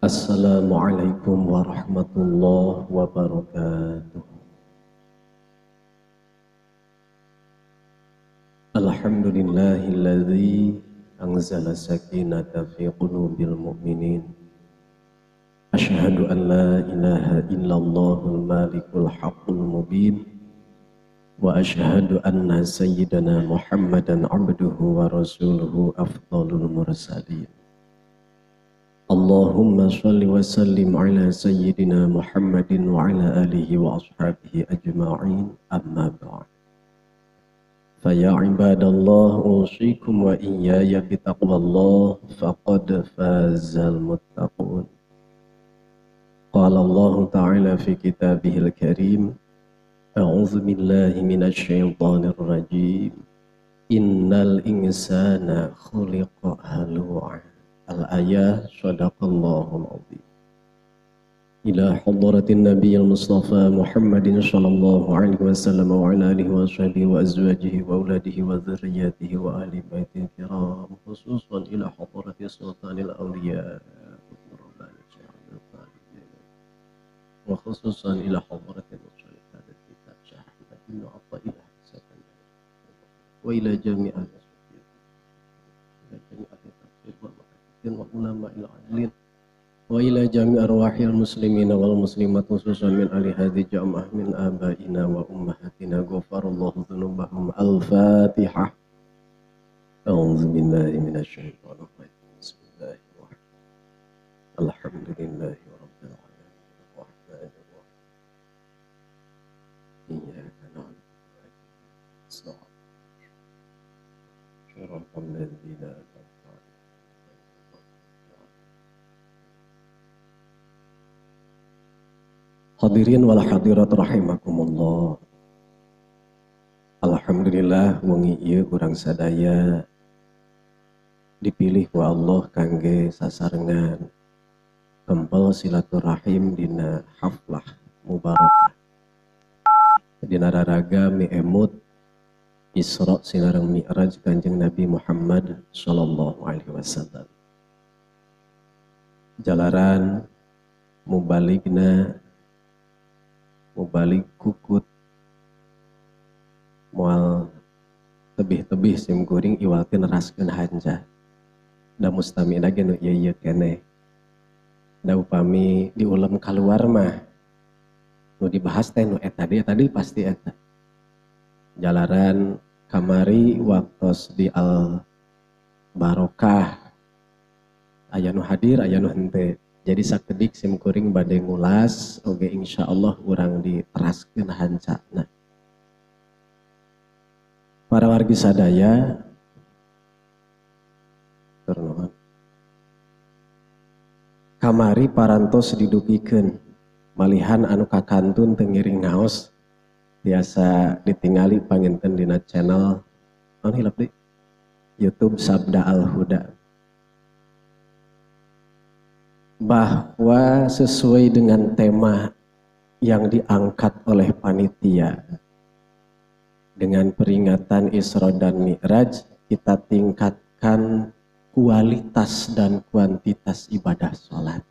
Assalamualaikum warahmatullahi wabarakatuh. Alhamdulillahilladzi anzala sakinata fi qulubil mu'minin. Asyhadu an la ilaha illallahul malikul haqqul mubin. Wa asyhadu anna sayyidana Muhammadan abduhu wa rasuluhu afdalul mursalin. Allahumma salli wa sallim ala sayyidina Muhammadin wa ala alihi wa ashabihi ajma'in, amma ba'd. Faya ibadallah, usikum wa iyaya bitaqwallah, faqad fazal muttaqun. Qala Allah ta'ala fi kitabihil karim, a'udzu billahi minasy syaithanir rajim. Innal insana khuliqa halu'a. Al-ayah, sadaqallahul azim. Ila hadratin nabiyil mustafa Muhammadin sallallahu alaihi wasallam wa ala alihi wa sahbihi wa azwajihi wa auladihi wa dhurriyyatihi wa ahli baitil kiram, khususan ila hadrati sultanil awliya wa khususan ila hadratil musyrikat kitab Syahid bin Athaillah wa ila jami'al wa ulama al-adlin wa ila jami' arwahil muslimin wal muslimat khususan min ahli hadhi jam'ah min abaina wa ummahatina ghafarallahu dzunubahum. Al-Fatihah. A'udzu billahi minasy syaithanir rajim. Bismillahirrahmanirrahim. Alhamdulillahi rabbil alamin. Arrahmanir rahim. Iyyaka na'budu wa iyyaka nasta'in. Shiratal ladzina hadirin wal hadirat rahimakumullah. Alhamdulillah wengi ieu urang sadaya dipilih ku Allah kangge sasarengan kempel silaturahim dina haflah mubarakah dina raraga mi'emut Isra sinareng Mi'raj Kanjeng Nabi Muhammad sallallahu alaihi wasallam. Jalaran mubaligna mubalik kukut mual tebih-tebih sim kuring iwalkeun raskeun hanja da mustamina ge nu ieu keneh da upami diulam kaluar mah nu dibahas teh nu eta tadi pasti eta jalaran kamari waktos di al barokah aya nu hadir aya nu henteu. Jadi sakedik sim kuring bade ngulas oge insyaallah urang diteraskeun hancana. Para wargi sadaya turnuhun. Kamari parantos didukikeun malihan anu kakantun teu ngiring ngaos biasa ditingali panginten dina channel naon hilap deui YouTube Sabda Al Huda. Bahwa sesuai dengan tema yang diangkat oleh panitia dengan peringatan Isra dan Mi'raj, kita tingkatkan kualitas dan kuantitas ibadah sholat.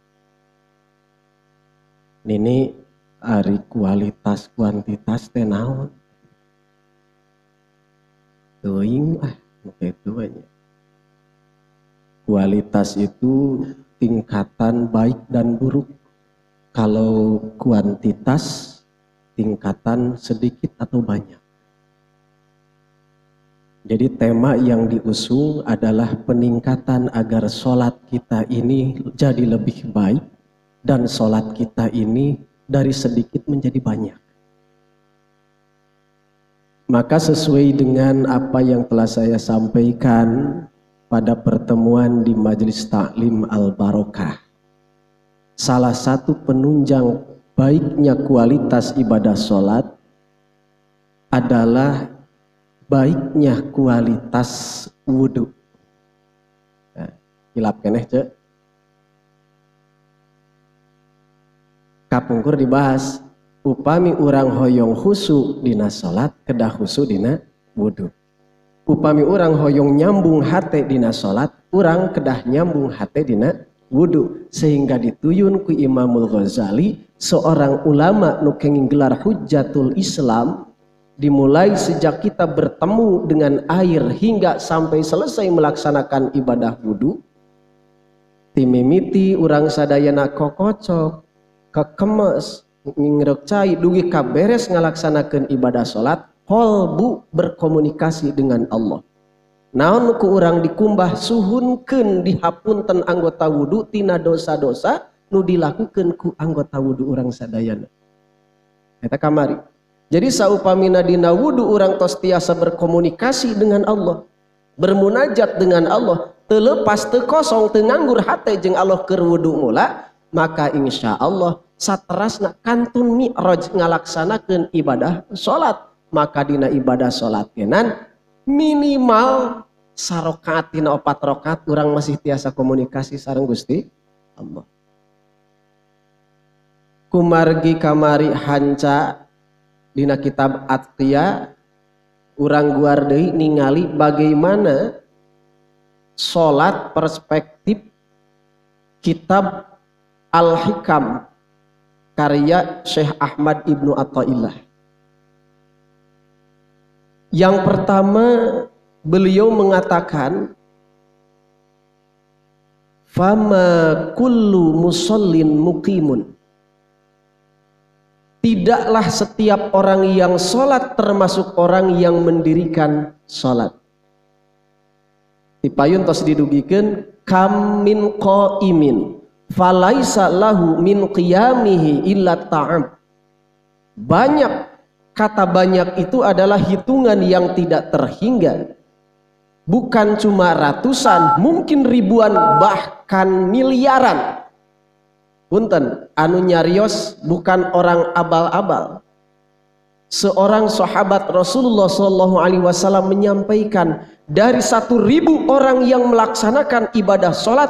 Ini ari kualitas kuantitas teh naon? Teuing kitu nya. Kualitas itu tingkatan baik dan buruk. Kalau kuantitas tingkatan sedikit atau banyak. Jadi tema yang diusung adalah peningkatan agar sholat kita ini jadi lebih baik dan sholat kita ini dari sedikit menjadi banyak. Maka sesuai dengan apa yang telah saya sampaikan pada pertemuan di Majelis Ta'lim Al-Barokah salah satu penunjang baiknya kualitas ibadah sholat adalah baiknya kualitas wudhu. Nah, hilap keneh cek. Kapungkur dibahas, upami urang hoyong khusu dina sholat, kedah khusu dina wudhu. Upami urang hoyong nyambung hate dina sholat, urang kedah nyambung hate dina wudhu. Sehingga dituyun ku Imamul Ghazali, seorang ulama nu kenging gelar Hujjatul Islam, dimulai sejak kita bertemu dengan air hingga sampai selesai melaksanakan ibadah wudhu, timimiti urang sadayana kokocok, kekemes, ngingrek cai, dugi kaberes ngalaksanakeun ibadah sholat, holbu berkomunikasi dengan Allah. Naon ku urang dikumbah suhunkeun dihapunten anggota wudhu tina dosa-dosa nu dilakukeun ku anggota wudhu urang sadayana. Eta kamari. Jadi saupamina dina wudhu urang tos tiasa berkomunikasi dengan Allah, bermunajat dengan Allah, teu leupas teu kosong teu nganggur hate jeung Allah keur wudhu mula, maka insya Allah saterasna kantun mi'raj ngalaksanakeun ibadah sholat. Maka dina ibadah sholat genan minimal sarokaat tina 4 rakaat urang masih tiasa komunikasi sareng Gusti Allah. Kumargi kamari hanca dina kitab Atqiyah urang guar deui ningali bagaimana sholat perspektif kitab Al-Hikam karya Syekh Ahmad Ibnu Athaillah. Yang pertama beliau mengatakan, fama kullu musallin muqimun. Tidaklah setiap orang yang sholat termasuk orang yang mendirikan sholat. Dipayun tos didugikeun kam min qaimin falaisa lahu min qiyamihi illa ta'ab. Banyak, kata banyak itu adalah hitungan yang tidak terhingga. Bukan cuma ratusan, mungkin ribuan, bahkan miliaran. Punten, anu nyarios bukan orang abal-abal. Seorang sahabat Rasulullah SAW menyampaikan, dari 1.000 orang yang melaksanakan ibadah sholat,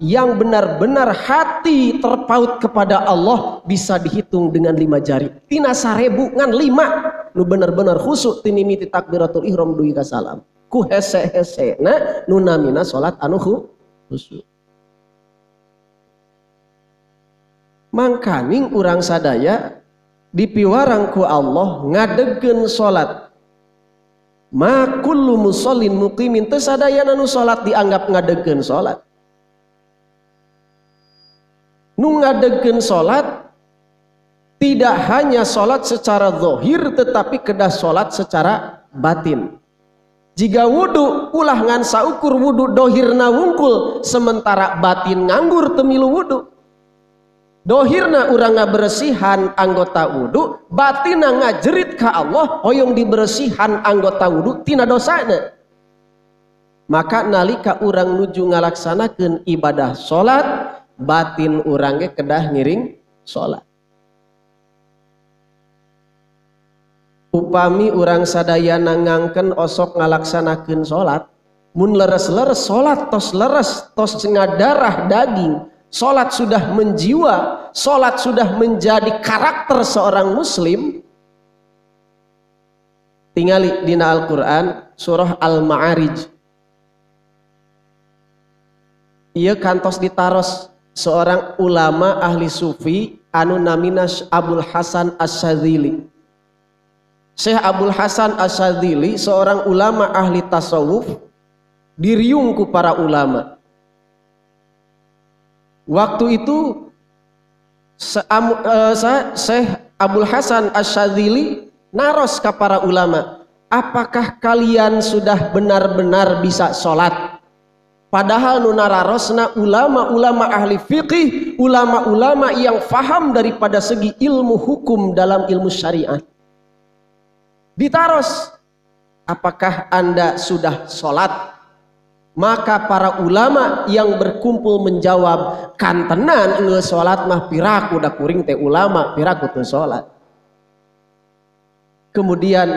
yang benar-benar hati terpaut kepada Allah bisa dihitung dengan 5 jari. Tina 1.000 ngan 5 nu benar-benar khusuk tinimiti takbiratul ihram dugi ka salam. Ku hese-hesena nu namina salat anu khusuk. Mangkaning urang sadaya dipiwarang ku Allah ngadegkeun salat. Ma kullu musallin muqimin, teu sadayana nu salat dianggap ngadegkeun salat. Nu ngadegkeun salat tidak hanya salat secara zahir tetapi kedah salat secara batin. Jika wudu ulah ngan saukur wudu dohirna wungkul sementara batin nganggur teu milu wudu. Dohirna urang ngaberesihan anggota wudu, batinna ngajerit ka Allah hoyong diberesihan anggota wudu tina dosana. Maka nalika urang nuju ngalaksanakeun ibadah salat, batin urang ge kedah ngiring salat. Upami urang sadayana ngangken osok ngalaksanakeun salat, mun leres-leres salat tos leres, tos ngadarah daging, salat sudah menjiwa, salat sudah menjadi karakter seorang muslim. Tingali dina Al-Qur'an surah Al-Ma'arij. Ieu kantos ditaros seorang ulama ahli sufi anu namina Abul Hasan Asy-Syadzili. Syekh Abul Hasan Asy-Syadzili seorang ulama ahli tasawuf, diriung ku para ulama. Waktu itu Syekh Abul Hasan Asy-Syadzili naros ka para ulama, apakah kalian sudah benar-benar bisa sholat? Padahal nu nararosna ulama-ulama ahli fiqih, ulama-ulama yang faham daripada segi ilmu hukum dalam ilmu syariat. Ditaros, apakah anda sudah sholat? Maka para ulama yang berkumpul menjawab, kan tenan nge sholat mah piraku da kuring teh ulama piraku teu sholat. Kemudian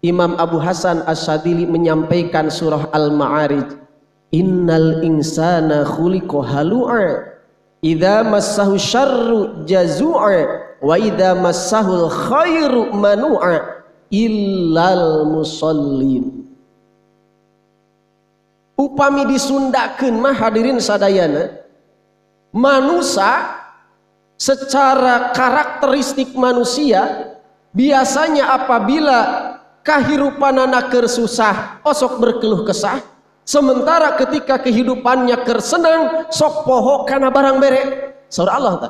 Imam Abu Hasan Asy-Syadzili menyampaikan surah Al-Ma'arij, innal insana khuliqa halu'a idza massahu syarru jazu'a wa idza massahul khairu manu'a illal musallin. Upami disundakeun mah hadirin sadayana, manusia secara karakteristik manusia biasanya apabila kahirupanana keur susah osok berkeluh kesah, sementara ketika kehidupannya keur senang sok poho kana barang bere. Saur Allah ta.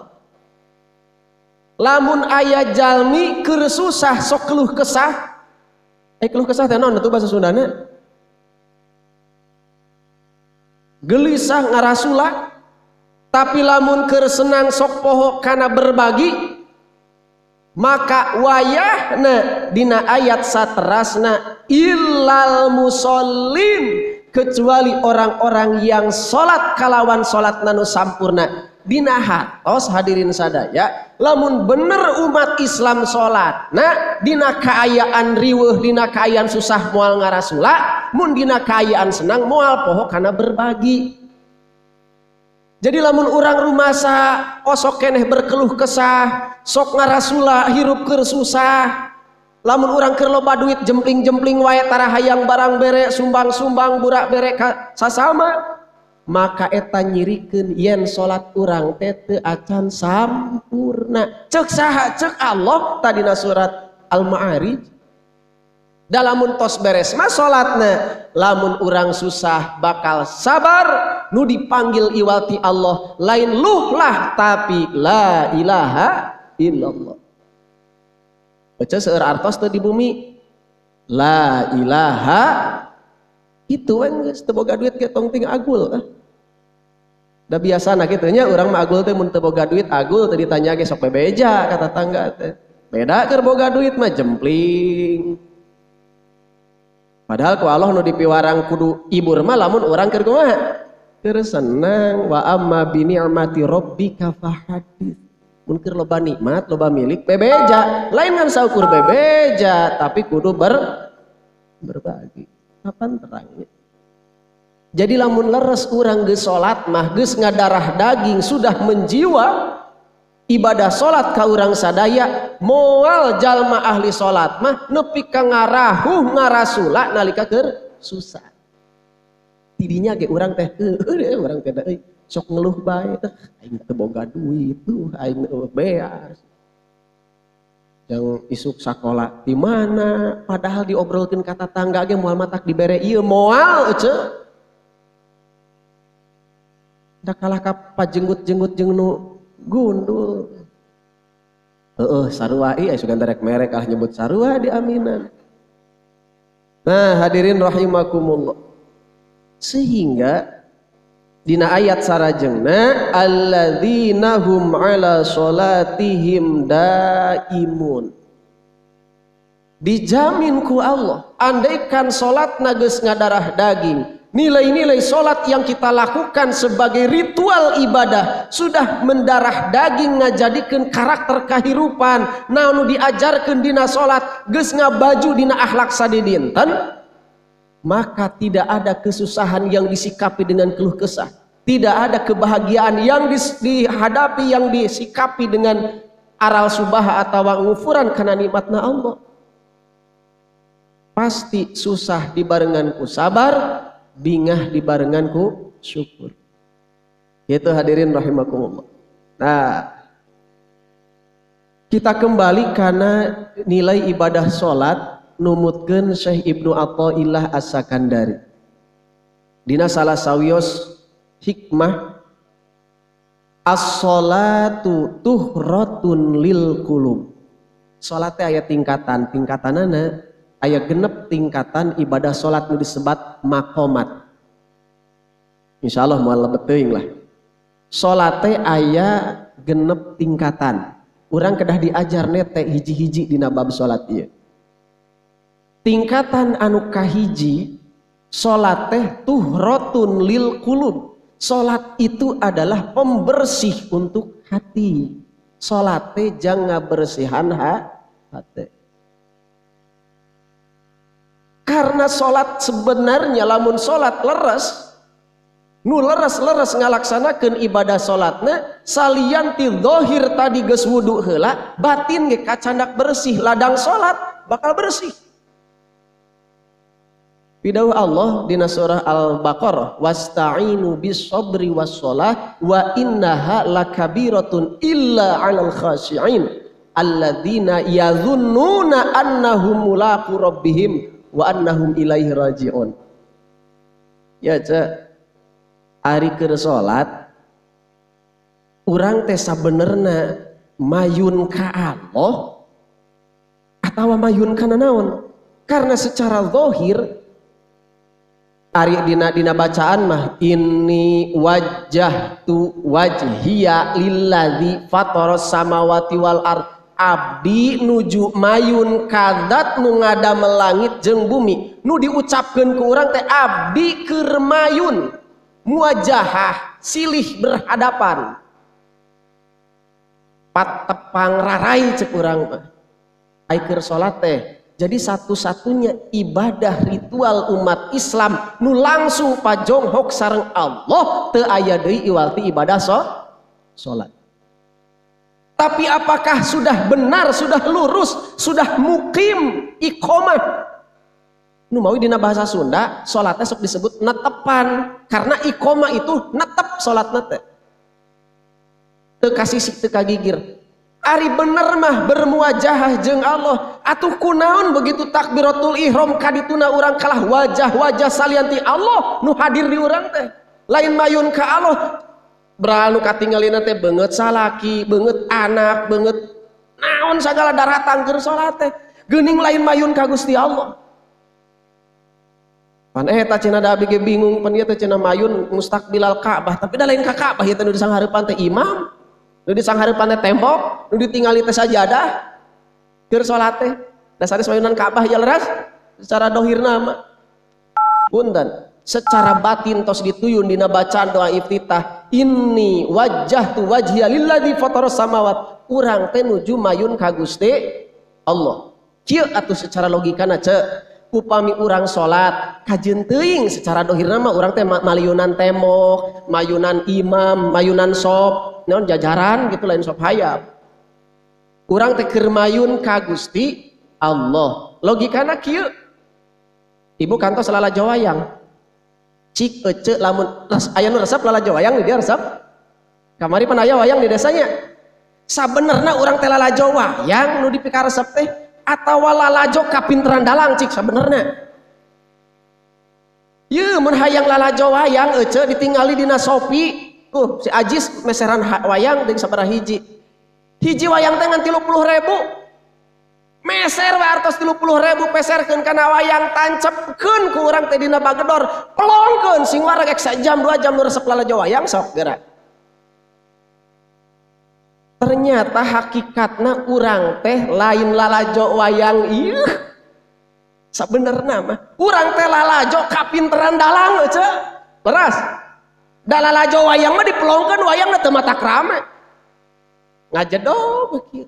Lamun aya jalmi keur susah sok keluh kesah, keluh kesah teh naon atuh bahasa Sundana? Gelisah ngarasula. Tapi lamun keur senang sok poho kana berbagi, maka wayahna dina ayat saterasna illal musallin, kecuali orang-orang yang sholat kalawan sholat nanu sampurna. Dina hartos hadirin sadaya, lamun bener umat Islam sholat nah dina kaayaan riweuh, dina kaayaan susah moal ngarasula, mun dina kaayaan senang moal poho kana berbagi. Jadi lamun urang rumasa osok keneh berkeluh kesah, sok ngarasula hirup keur susah. Lamun urang keur loba duit jempling-jempling wae tara hayang barang bere, sumbang-sumbang burak bere ka sasama, maka eta nyirikeun yen salat urang teh teu acan sampurna. Ceuk saha? Ceuk Allah tadina surat Al-Ma'arij. Dalamun tos beres mah salatna, lamun urang susah bakal sabar, nu dipanggil iwati Allah lain luhlah tapi la ilaha illallah. Baca seueur artos teu di bumi la ilaha itu geus teu boga duit ge tong ting agul. Da biasana kitu nya urang mah agul teh mun teu boga duit agul teu ditanya ge sok bebeja kata tangga teh. Beda keur boga duit mah jempling. Padahal ku Allah nu dipiwarang kudu ibur mah lamun urang keur kumaha? Keur senang. Wa amma bi ni'mati rabbika fahadits. Mun keur loba nikmat, loba milik bebeja. Lain ngan saukur bebeja, tapi kudu berbagi. Kapan terangnya? Jadi lamun leres urang geus salat mah geus ngadarah daging sudah menjiwa ibadah salat ka urang sadaya, moal jalma ahli salat mah nepi ka ngarahuh ngarasula nalika keur susah. Tidinya ge urang teh urang teh euy sok ngeluh bae teh aing teu boga duit tuh aing beas. Yang isuk sakola di mana padahal diobrolkeun ka tatangga ge moal matak dibere ieu moal euceuk. Da kalah ka pajenggut-jenggut jeung nu gundul. Sarua ieu sugan rek merek nyebut sarua di aminan. Nah, hadirin rahimakumullah. Sehingga dina ayat sarajengna alladzina hum ala sholatihim daimun. Dijamin ku Allah, andaikan salatna geus ngadarah daging, nilai-nilai salat yang kita lakukan sebagai ritual ibadah sudah mendarah daging ngajadikeun karakter kahirupan, naon diajarkeun dina salat geus ngabaju dina akhlak sadedinten, maka tidak ada kesusahan yang disikapi dengan keluh kesah, tidak ada kebahagiaan yang dihadapi yang disikapi dengan aral subah atau ngufuran karena nikmatna Allah. Pasti susah dibarengan ku sabar, bingah dibarengan ku syukur. Itu hadirin rahimakumullah. Nah, kita kembali karena nilai ibadah salat numutkeun Syekh Ibnu Athaillah As-Sakandari. Dina salah sawios hikmah as-salatu tuhratun lil qulub. Salat teh aya tingkatanana aya genep tingkatan ibadah salat nu disebat maqamat. Insyaallah moal lebet teuing lah. Salat teh aya genep tingkatan. Urang kedah diajar nete hiji-hiji dina bab salat ieu. Tingkatan anu kahiji Salat teh tuhratun lil qulub. Salat itu adalah pembersih untuk hati. Salat teh jangan bersihan hati. Karena salat sebenarnya lamun salat leres, nu leres-leres ngalaksanakeun ibadah salatna salian ti zahir tadi geus wudu heula, batin ge kacandak bersih, ladang salat bakal bersih. Pidauh Allah dina surah Al-Baqarah, wasta'inu bis sabri was shalah wa innaha lakabiratun illa 'alal khashi'in alladzina yadhunnuna annahum mulaqu rabbihim wa annahum ilaihi raji'un. Ya cek, ari keur salat urang teh sabenerna mayun ka Allah atawa mayun kana naon? Karena secara zahir ari dina bacaan mah inni wajjahtu wajhiya lilladzi fataras samawati wal ard, abdi nuju mayun kadat nu ngadamel langit jeung bumi. Nu diucapkeun ku urang teh abdi keur mayun, muwajahah silih berhadapan, patepang rarai cek urang mah ai keur salat teh. Jadi satu-satunya ibadah ritual umat Islam nu langsung pajonghok sareng Allah teu aya deui iwal ti ibadah salat. Tapi apakah sudah benar, sudah lurus, sudah mukim iqomah? Nu mawi dina bahasa Sunda salatnya sok disebut netepan, karena iqomah itu netep salatna teh. Teu kasisik teu kagigir. Ari bener mah bermuajahah jeung Allah. Atuh kunaon begitu takbiratul ihram kadituna urang kalah wajah-wajah salianti Allah nu hadir di urang teh. Lain mayun ka Allah. Beral nu katinggalina teh beungeut salaki, beungeut anak, beungeut naon sagala daratang keur salat teh. Geuning lain mayun ka Gusti Allah. Pan eta cenah da abdi ge bingung pan ieu teh cenah mayun mustaqbilal Ka'bah, tapi da lain ka Ka'bah ieu teh nu disanghareupan teh imam. Nu disanghareupan teh tembok, nu ditingali teh sajadah keur salat teh. Dasar mayunan Ka'bah ya leras secara dohirna mah. Punten, secara batin tos dituyun dina bacaan doa iftitah, inni wajjahtu wajhiya lilladzi fataras samawat. Urang teh nuju mayun ka Gusti Allah. Kieu atuh secara logikana ceu. Upami urang salat kajeun teuing secara dohirna mah urang teh mayunan tembok, mayunan imam, mayunan sop, naon jajaran gitu lain sop hayam. Urang teh keur mayun ka Gusti Allah. Logikana kieu. Ibu kantos lalajo wayang. Cik ece lamun aya nu resep lalajo wayang di dia resep. Kamari pan aya wayang di desanya. Sabenerna urang teh lalajo wayang nu dipika resep teh atawa lalajo kapinteran dalang cik sabenerna. Ieu mun hayang lalajo wayang ece ditingali dina Shopee. Si Ajis meseran wayang jeung sabaraha hiji. Hiji wayang teh ngan 30.000. Meser we artos 30.000 peserkeun kana wayang tancepkeun ku urang teh dina bagedor. Pelongkeun sing wareg ek sajam 2 jam nu resep lalajo wayang sok geura. Ternyata hakikatna urang teh lain lalajo wayang ieu. Sabenerna mah urang teh lalajo kapinteran dalang ece. Leras. Da lalajo wayang mah dipelongkeun wayangna teu matak rame. Ngajedog kieu.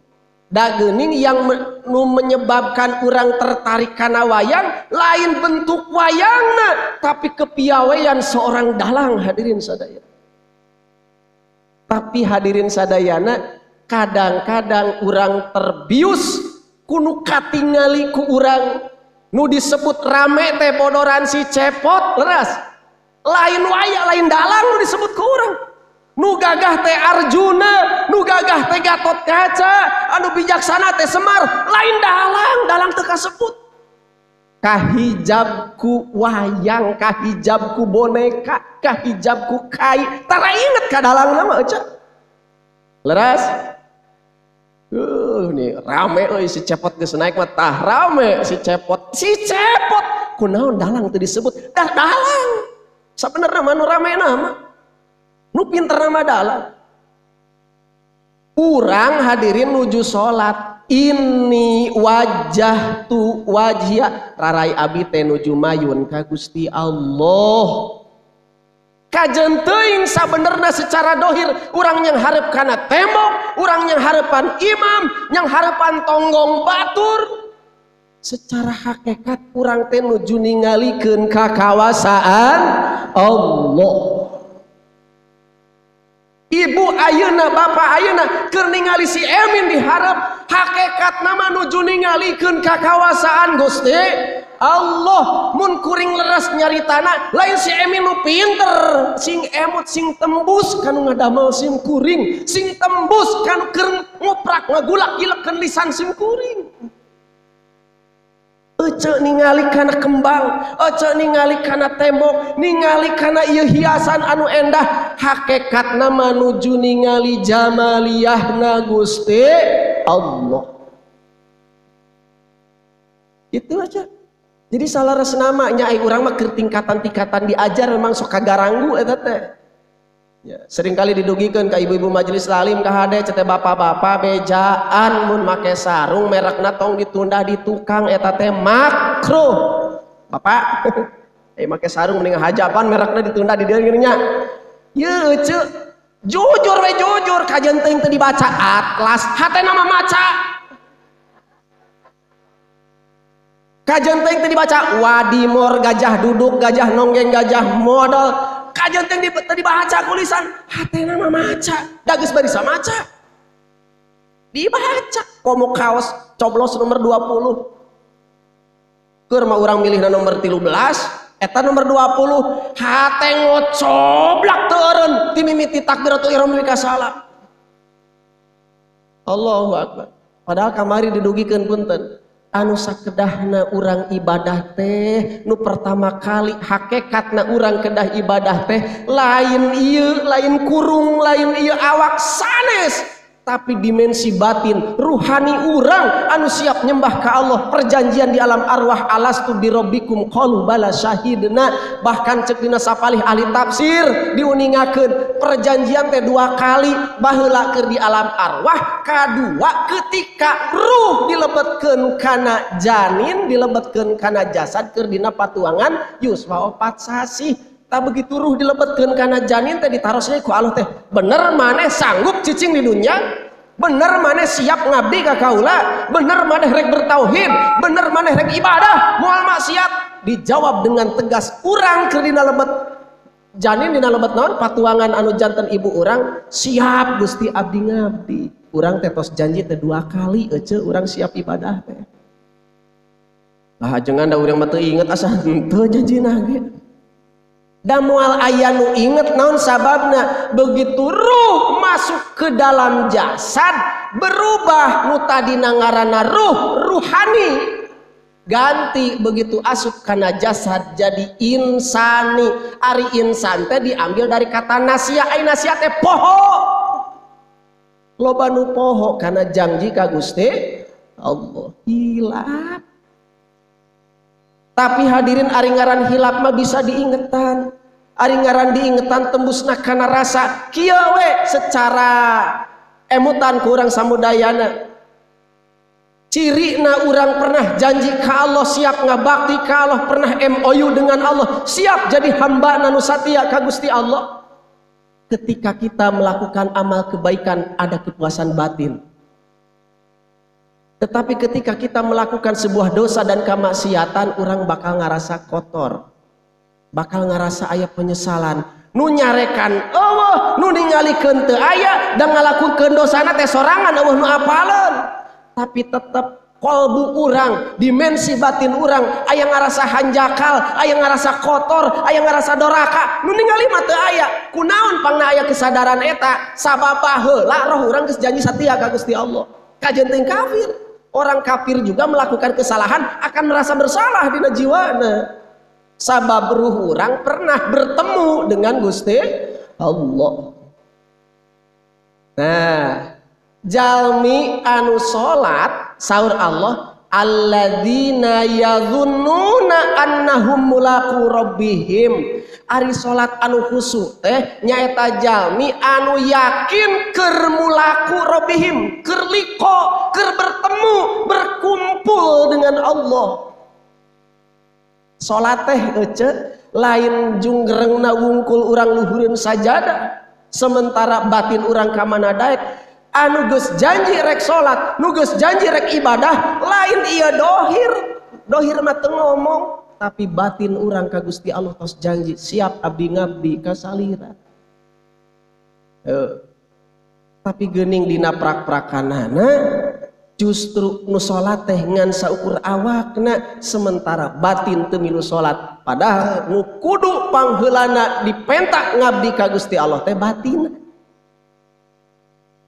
Da geuning yang menyebabkan urang tertarik kana wayang lain bentuk wayangna tapi kepiawaian seorang dalang hadirin sadaya. Tapi hadirin sadayana kadang-kadang urang terbius kunu katingali ku urang nu disebut rame teh bodoran si cepot leras. Lain wayang lain dalang nu disebut ku urang. Nu gagah teh Arjuna, nu gagah teh Gatot Kaca, anu bijaksana teh Semar, lain dalang teu kasebut. Kahijabku wayang, kahijabku boneka, kahijabku kai, tara inget ka dalangna mah ece. Leras? Nih rame euy si cepot geus naik mah tah rame si cepot. Si cepot kunaon dalang teu disebut? Dah dalang. Sabenerna mah nu ramena mah nu pinter nama dalang. Urang hadirin nuju salat Inni wajjahtu wajhiya rarai abi teh nuju mayun ka Gusti Allah. Kajen teuing sabenerna secara dohir urang yang hareup kana tembok, urang yang hareupan imam, yang hareupan tonggong batur. Secara hakikat urang teh nuju ningalikeun kakawasaan Allah. Ibu ayeuna bapak ayeuna keur ningali si Emin diharap hakikat nama nuju ningalikeun kakawasaan Gusti Allah. Mun kuring leres nyaritana lain si Emin nu pinter, sing emut sing tembus kanu ngadamel sing kuring, sing tembus kanu keur ngoprak ngagulak gilekeun lisan sing kuring. Ece ningali kana kembang, ece ningali kana tembok, ningali kana ieu hiasan anu endah, hakikat nama nuju ningali jamaliyahna Gusti Allah. Itu aja. Jadi salaras nama nyai urang mah keur tingkatan-tingkatan diajar memang sok kagaranggu eta teh. Ya, seringkali didugikeun ka ibu-ibu majelis talim ka hade cete bapak-bapak bejaan mun make sarung merekna tong ditunda di tukang eta teh makruh. Bapak, make sarung mending hajapan merekna ditunda di dieu nya. Ye euceu, jujur we jujur kajen teuing teu dibaca atlas, hatena mah maca. Kajen teuing teu dibaca wadimor gajah duduk, gajah nonggeng, gajah modal. Kajen teh dibaca tulisan hatena mah maca dageus barisa maca dibaca komo kaos coblos nomor 20 keur mah urang milihna nomor 13 eta nomor 20 hate ngocoblak teu eureun ti mimiti takbiratul ihram nepi ka salat. Allahu akbar. Padahal kamari didugikeun punten anu sakedahna urang ibadah teh nu pertama kali hakikatna urang kedah ibadah teh lain ieu lain kurung lain ieu awak sanes tapi dimensi batin ruhani urang anu siap nyembah ka Allah. Perjanjian di alam arwah alastu birabbikum qalu bala syahidna. Bahkan cek dina sapalih ahli tafsir diuningakeun perjanjian teh 2 kali baheula keur di alam arwah, kadua ketika ruh dilebetkeun kana janin dilebetkeun kana jasad keur dina patuangan yuswa 4 sasi. Tak begitu ruh dilebetkeun kana janin teh ditarosna ku Allah teh bener maneh sanggup cicing di dunya, bener maneh siap ngabdi ka kaula, bener maneh rek bertauhid, bener maneh rek ibadah moal maksiat. Dijawab dengan tegas urang keur dina lebet janin dina lebet naon patuangan anu janten ibu urang siap Gusti abdi ngabdi. Urang teh tos janji teh 2 kali ece urang siap ibadah teh. Lah ajengan da urang mah teu inget asa henteu janjina ge. Da moal aya nu inget naon sababna begitu ruh masuk ke dalam jasad berubah nu tadina ngaranna ruhani ganti begitu asup kana jasad jadi insani. Ari insan teh diambil dari kata nasia, ai nasia teh poho. Loba nu poho kana janji ka Gusti Allah hilap. Tapi hadirin ari ngaran hilap mah bisa diingetan. Ari ngaran diingetan tembusna kana rasa kieu we secara emutan ku urang samudayana. Cirina urang pernah janji ka Allah siap ngabakti ka Allah, pernah MOU dengan Allah siap jadi hamba nu satia ka Gusti Allah. Ketika kita melakukan amal kebaikan ada kepuasan batin. Tetapi ketika kita melakukan sebuah dosa dan kemaksiatan, orang bakal ngerasa kotor, bakal ngerasa aya penyesalan. Nu nyarekan Allah, nu ningalikeun teu aya, dan ngalakukeun dosana teh sorangan Allah nu apaleun. Tapi tetap kolbu urang, dimensi batin urang, aya ngerasa hanjakal, aya ngerasa kotor, aya ngerasa doraka. Nu ningali mah teu aya. Kunaon pangna aya kesadaran eta? Sabab baheula roh urang geus janji satia ka Gusti Allah. Kajen teuing kafir. Orang kafir juga melakukan kesalahan akan merasa bersalah dina jiwana. Sabab ruh urang pernah bertemu dengan Gusti Allah. Nah, jalmi anu salat saur Allah alladzina yadhunnuna annahum mulaqu rabbihim. ari salat anu khusyuk teh nyaeta jalmi anu yakin keur mulaku robihim, keur liqa, keur bertemu, berkumpul dengan Allah. Salat teh lain junggrengna wungkul urang luhureun sajadah, sementara batin urang ka mana daek. Anu geus janji rek salat, nu geus janji rek ibadah, lain ieu dohir mah teu ngomong, tapi batin urang ka Gusti Allah tos janji siap abdi ngabdi ka salira. Tapi geuning dina prak-prakanana justru nu salat teh ngan saukur awakna, sementara batin teu milu salat. Padahal nu kudu pangheulana dipentak ngabdi ka Gusti Allah teh batin.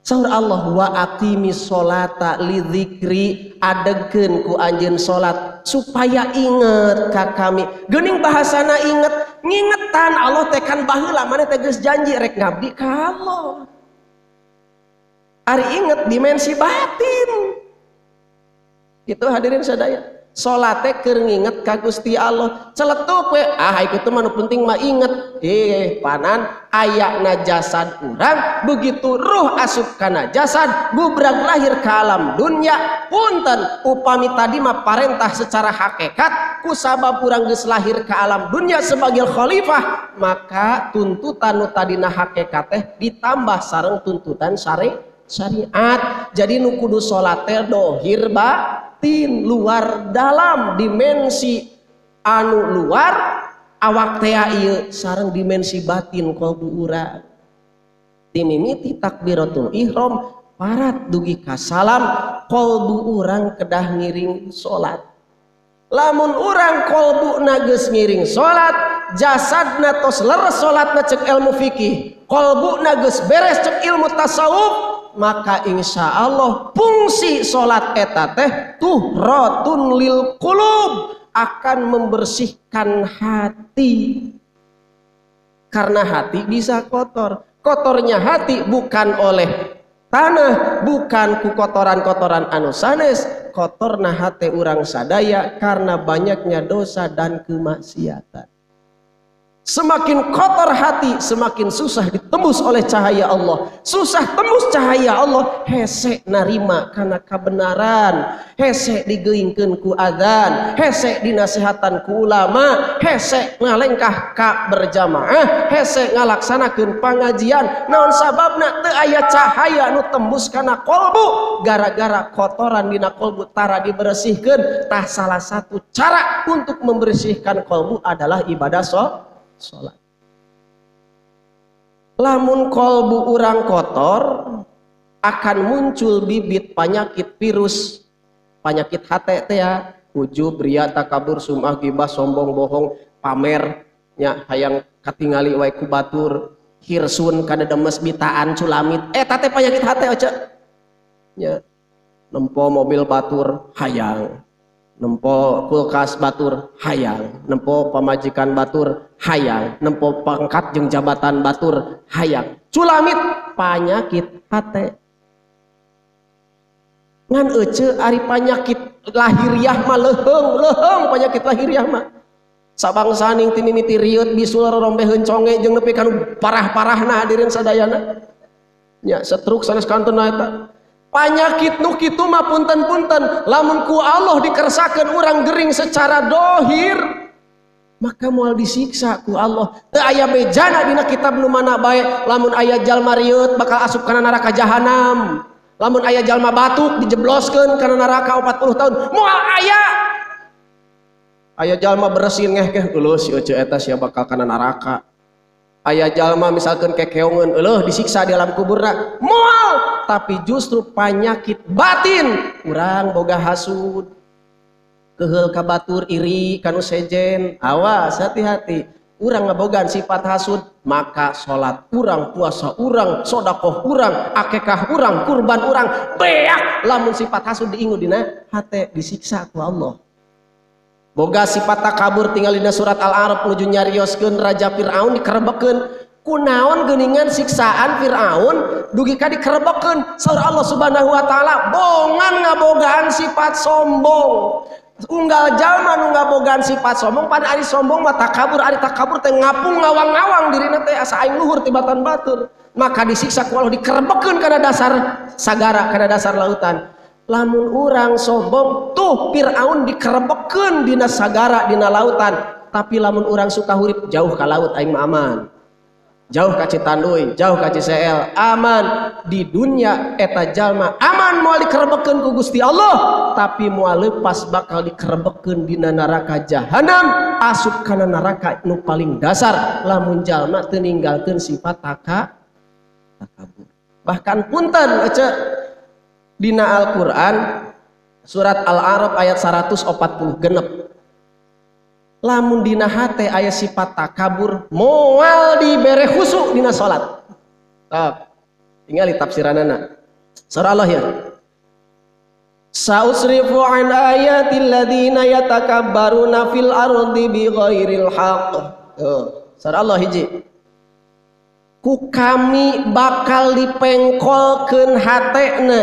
Saur Allah wa aqimis sholata lidzikri, adegeun ku anjeun salat supaya inget ka kami. Geuning bahasana inget, ngingetan Allah teh kan baheula maneh teh geus janji rek ngabdi ka Allah. Ari inget dimensi batin. Itu hadirin sadaya. Salat teh keur nginget ka Gusti Allah. Celetuk we, itu mah nu penting mah inget. Panan ayana jasad urang, begitu ruh asup kana jasad, gubrag lahir ka alam dunya. Punten, upami tadi mah parentah secara hakikat, ku sabab urang geus lahir ka alam dunya sebagai khalifah, maka tuntutan nu tadina hakikat teh ditambah sareng tuntutan syariat. Jadi nu kudu salat teh dohir batin, luar dalam, dimensi anu luar awak teh ieu sareng dimensi batin qalbu urang. Timimiti takbiratul ihram parat dugi ka salam, qalbu urang kedah ngiring salat. Lamun urang qalbuna geus ngiring salat, jasadna tos leres salatna cek ilmu fikih, qalbuna geus beres cek ilmu tasawuf, maka insya Allah fungsi salat eta teh tuhratun lil qulub, akan membersihkan hati. Karena hati bisa kotor. Kotornya hati bukan oleh tanah, bukan ku kotoran-kotoran anu sanes, kotorna hati urang sadaya karena banyaknya dosa dan kemaksiatan. Semakin kotor hati, semakin susah ditembus oleh cahaya Allah. Susah tembus cahaya Allah, hese narima karena kebenaran, hese digeuingkeun ku adzan, hese dinasehatan ku ulama, hese ngalengkah ka berjamaah, hese ngalaksanakeun pangajian. Naon sababna teu aya cahaya nu tembus kana kolbu, gara-gara kotoran dina kolbu tara dibersihkeun. Tah salah satu cara untuk membersihkan kolbu adalah ibadah salat. Lamun kolbu urang kotor, akan muncul bibit penyakit virus, penyakit hati teh ya, ujub, ria, takabur, sum'ah, gibah, sombong, bohong, pamer, nya hayang katingali wae ku batur, hirsun, kada demes, bitaan, culamit, teh penyakit hati aja. Nya nempo mobil batur hayang, nempo kulkas batur hayang, nempo pamajikan batur hayang, nempo pangkat jeung jabatan batur hayang, culamit penyakit hate. Ngan ece ari penyakit lahiriah mah leuheung penyakit lahiriah mah sabangsaning ti mimiti riut bisul rombeheun conge jeung nepi kanu parah-parahna hadirin sadayana nya stroke sanes kantuna eta. Penyakit nu kitu mah punten-punten lamun ku Allah dikersakeun urang gering secara dohir, maka moal disiksa ku Allah. Teu aya bejana dina kitab nu mana bae, lamun aya jalma riut bakal asup kana neraka jahanam, lamun aya jalma batuk dijebloskeun kana neraka 40 tahun, moal aya jalma beresin ngeh eueuh si ece eta sia bakal kana neraka. Aya jalma misalkan kekeongeun eueuh disiksa di alam kuburna, moal. Tapi justru penyakit batin urang boga hasud, keheul ka batur, iri kanu sejen, awas hati-hati. Urang ngabogaan sifat hasud, maka salat urang, puasa urang, sedekah urang, akikah urang, kurban urang beak lamun sifat hasud diingu dina hate disiksa ku Allah. Boga sifat takabur tinggal dina surat Al-A'raf nuju nyarioskeun Raja Fir'aun dikerebekeun. Kunaon geuningan siksaan Fir'aun dugi ka dikerebekeun saur Allah Subhanahu wa taala bongan ngabogaan sifat sombong. unggal jalma nu ngabogaan sifat sombong pan ari sombong mah takabur, ari takabur teh ngapung ngawang-ngawang dirina teh asa aing luhur tibatan batur, maka disiksa ku Allah dikerebekeun kana dasar sagara, kana dasar lautan. Lamun urang sombong tuh Firaun dikerebekeun dina sagara, dina lautan, tapi lamun urang suka hurip jauh ka laut aing mah aman, jauh ka Citanduy, jauh ka Ciseel, aman. Di dunia eta jalma aman moal dikerebekeun ku Gusti Allah, tapi moal leupas bakal dikerebekeun dina neraka jahanam, asup kana neraka nu paling dasar lamun jalma teu ninggalkeun sifat takabur. Bahkan punten ece dina Al-Qur'an surat Al-A'raf ayat 140 genep, lamun dina hate aya sifat takabur moal dibere khusyuk dina salat. Tinggal tafsiranana. Surah Allah ya. Sa'usrifu an ayatil ladzina yatakabbaruna fil ardi bighairil haqq. Surah Allah hiji. Ku kami bakal dipengkolkeun hatena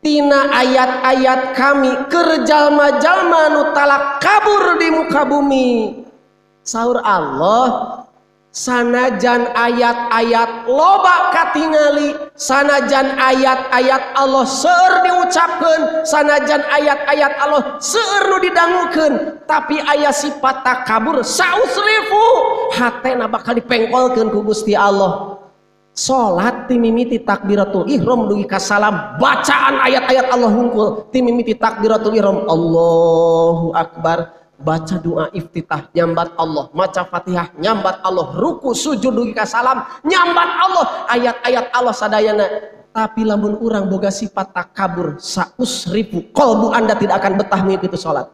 tina ayat-ayat kami keur jalma-jalma nu talak kabur di muka bumi. Saur Allah, sanajan ayat-ayat loba katingali, sanajan ayat-ayat Allah seueur diucapkeun, sanajan ayat-ayat Allah seueur nu didangukeun, tapi aya sifat takabur sausrifu hatena bakal dipengkolkeun ku Gusti Allah. Salat ti mimiti takbiratul ihram dugi ka salam, bacaan ayat-ayat Allah hungkul ti mimiti takbiratul ihram Allahu akbar, baca doa iftitah nyambat Allah, maca Fatihah nyambat Allah, ruku sujud dugi ka salam nyambat Allah, ayat-ayat Allah sadayana. Tapi lamun urang boga sifat takabur sausrifu, qalbu Anda tidak akan betah mengikuti salat.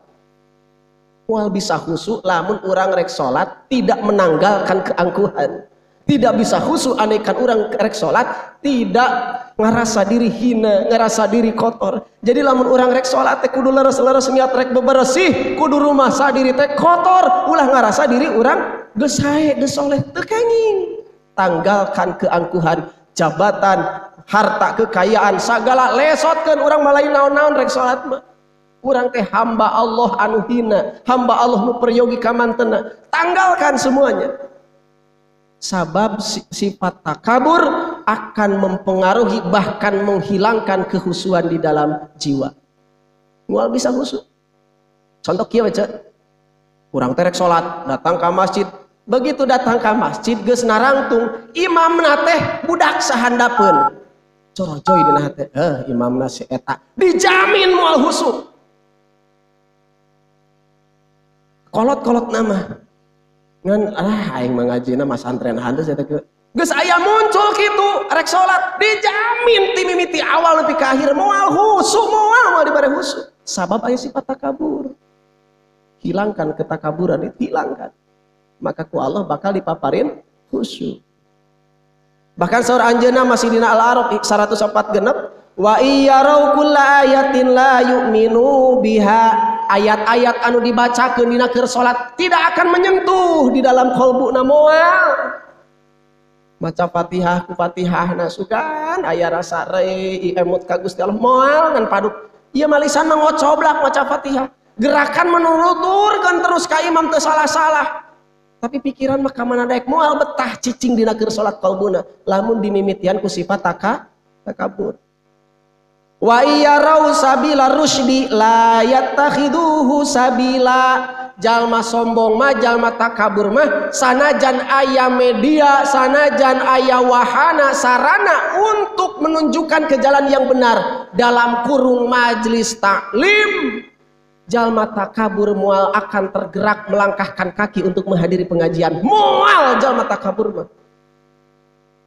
Moal bisa khusyuk lamun urang rek salat tidak menanggalkan keangkuhan. Tidak bisa khusyuk anaikan orang rek salat tidak ngerasa diri hina, ngerasa diri kotor. Jadi lamun orang rek salat teh kudu leres-leres niat rek bebersih, kudu rumah sadiri teh kotor, ulah ngerasa diri orang geus sae, geus soleh, teu kenging. Tanggalkan keangkuhan, jabatan, harta, kekayaan, sagala lesotkeun urang malai naon-naon rek salat mah. Urang teh hamba Allah anu hina, hamba Allah nu peryogi ka mantenna. Tanggalkan semuanya. Sabab sifat takabur akan mempengaruhi bahkan menghilangkan kehusuan di dalam jiwa. Mual bisa khusyuk. Contoh kieu baca. Urang terek salat, datang ke masjid. Begitu datang ke masjid geus narangtung, imamna teh budak sahandapeun. Corojoy dina hate, imamna si eta dijamin mual khusyuk. Kolot-kolot nama. Ngan aing mangajina mas antren handeus eta ke geus aya muncul kitu rek salat dijamin ti mimiti awal nepi ka akhir moal khusyuk, moal dibere khusyuk. Sabab aya sifat takabur. Hilangkan ketakaburan itu, hilangkan, maka ku Allah bakal dipaparin khusyuk. Bahkan saur anjeunna masih dina Al-A'raf 104 genep, wa iyarau kulla ayatin la yu'minu biha. Ayat-ayat anu dibacakeun dina keur salat tidak akan menyentuh di dalam qalbuna moal. Maca Fatihah ku Fatihahna sugan aya rasa rei emut ka Gusti Allah moal ngan paduk. Ieu mah lisan mah ngocoblak maca Fatihah. Gerakan menuturkeun terus ka imam teu salah-salah. Tapi pikiran mah ka mana daek moal betah cicing dina keur salat qalbuna lamun dimimitian ku sifat takabur. Wa iyarau sabila rusdi la yattakhiduhu sabila. Jalma sombong mah, jalma takabur mah, sanajan aya media, sanajan aya wahana sarana untuk menunjukkan ke jalan yang benar dalam kurung majlis taklim, jalma takabur moal akan tergerak melangkahkan kaki untuk menghadiri pengajian. Moal jalma takabur mah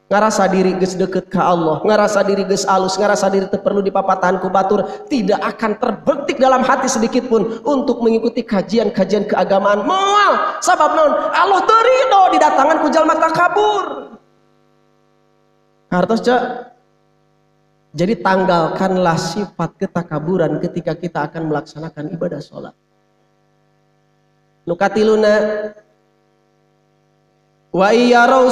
ngarasa diri geus deket ka Allah, ngarasa diri geus alus, ngarasa diri teu perlu dipapatahan ku batur, tidak akan terbetik dalam hati sedikit pun untuk mengikuti kajian-kajian keagamaan. Moal sabab naon? Allah teu ridho didatangan ku jalma takabur. Hartos cak. Jadi tanggalkanlah sifat ketakaburan ketika kita akan melaksanakan ibadah sholat. Nukatiluna wa iyarau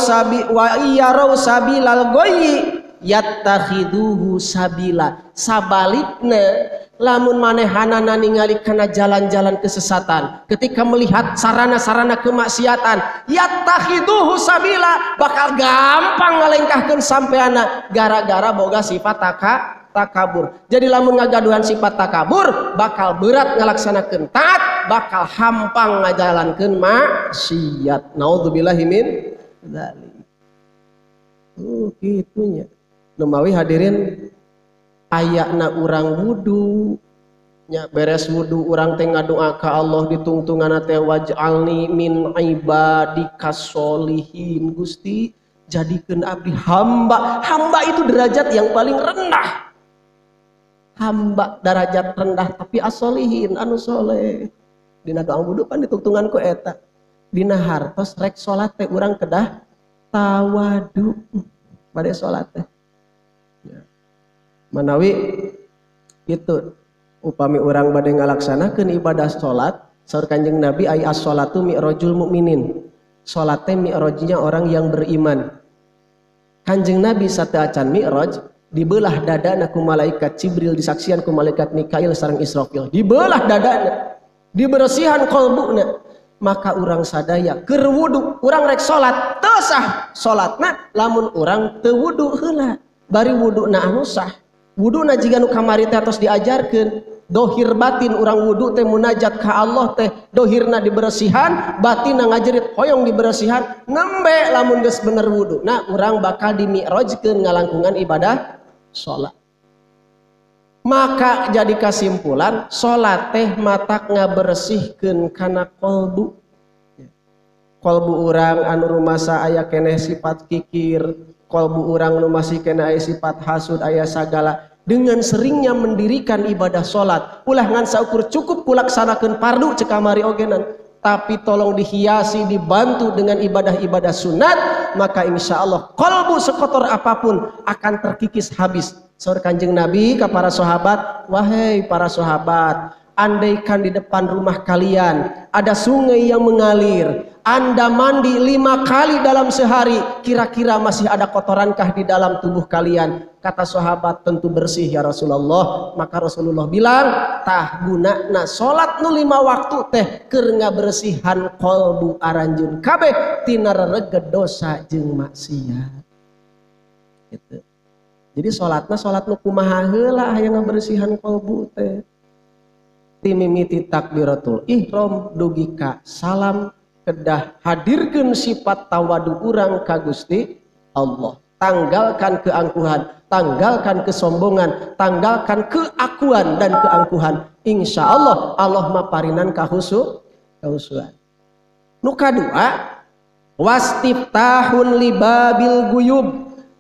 sabilal ghayyi yattakhiduhu sabila. Sabalikna lamun manehanana ningali kana jalan-jalan kesesatan, ketika melihat sarana-sarana kemaksiatan, yattakhiduhu sabila, bakal gampang ngalengkahkeun sampeana gara-gara boga sifat takabur. Jadi lamun ngagaduhan sifat takabur, bakal berat ngalaksanakeun taat, bakal hampang ngajalankeun maksiat. Naudzubillahi min dzalik. Gitunya. Lumawi hadirin, ayakna urang wudu nya beres wudu urang teh ngadoa ka Allah ditungtungana teh waj'alni min ibadika sholihin. Gusti jadikeun abdi hamba. Hamba itu derajat yang paling rendah. Hamba derajat rendah tapi as-sholihin anu soleh. Dina doa wudu kan ditungtungan ku eta. Dina hartos rek salat teh urang kedah tawadu bade salat teh. Manawi itu upami orang bade ngalaksanakeun ibadah salat saur Kanjeng Nabi ay as-sholatu mi'rajul mukminin. Salat teh mi'rajnya orang yang beriman. Kanjeng Nabi sateu acan mi'raj dibelah dadana ku malaikat Jibril, disaksian ku malaikat Mikail sareng Israfil. Dibelah dadana, dibersihan qalbuna. Maka urang sadaya keur wudu, urang rek salat teu sah salatna lamun urang teu wudu heula. Bari wuduna anu sah. Wuduna jika nu kamari teh tos diajarkeun dohir batin urang wudu teh munajat ka Allah teh dohirna diberesihan, batinna ngajerit hoyong diberesihan, nembe lamun geus bener wudu. Nah, urang bakal dimi'rajkeun ngalangkungan ibadah salat. Maka jadi kesimpulan salat teh matak ngabersihkeun kana qalbu. Qalbu urang anu rumasa aya keneh sifat kikir, qalbu urang nu masih kena aya sifat hasud, aya sagala. Dengan seringnya mendirikan ibadah salat, ulah ngan saukur cukup kulaksanakeun fardu cek kamari ogenan, tapi tolong dihiasi, dibantu dengan ibadah-ibadah sunat, maka insya Allah qalbu sekotor apapun akan terkikis habis. Saur Kanjeng Nabi ke para sahabat, wahai para sahabat, andaikan di depan rumah kalian ada sungai yang mengalir, Anda mandi 5 kali dalam sehari, kira-kira masih ada kotorankah di dalam tubuh kalian? Kata sahabat, tentu bersih ya Rasulullah. Maka Rasulullah bilang, tah gunana salat nu 5 waktu teh keur ngabersihan qalbu aranjeun kabeh tina rereged dosa jeung maksiat. Gitu. Jadi salatna salat nu kumaha heula aya ngabersihan qalbu teh. Timimiti takbiratul ihram dugi ka salam kedah hadirkeun sifat tawadu urang ka Gusti Allah. Tanggalkan keangkuhan, tanggalkan kesombongan, tanggalkan keakuan dan keangkuhan. Insya Allah Allah maparinan kahusuan. Nu kadua, wastiftahun libabil guyub.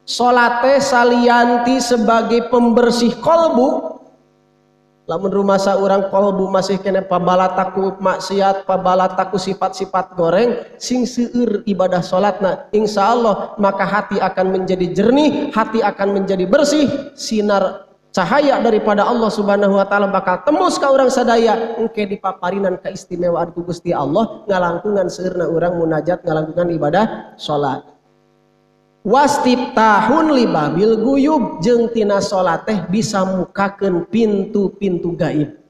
Salat teh salianti sebagai pembersih qalbu. Lamun rumasa urang qalbu masih kena pabalataku maksiat, pabalataku sifat-sifat goreng, sing seueur ibadah salatna, insyaallah maka hati akan menjadi jernih, hati akan menjadi bersih, sinar cahaya daripada Allah Subhanahu wa taala bakal tembus ka urang sadaya, engke dipaparinan keistimewaan ku Gusti Allah ngalangkungan seueurna urang munajat, ngalangkungan ibadah salat. Wastiftahun libabil guyub, jeung tina salat teh bisa mukakeun pintu-pintu gaib.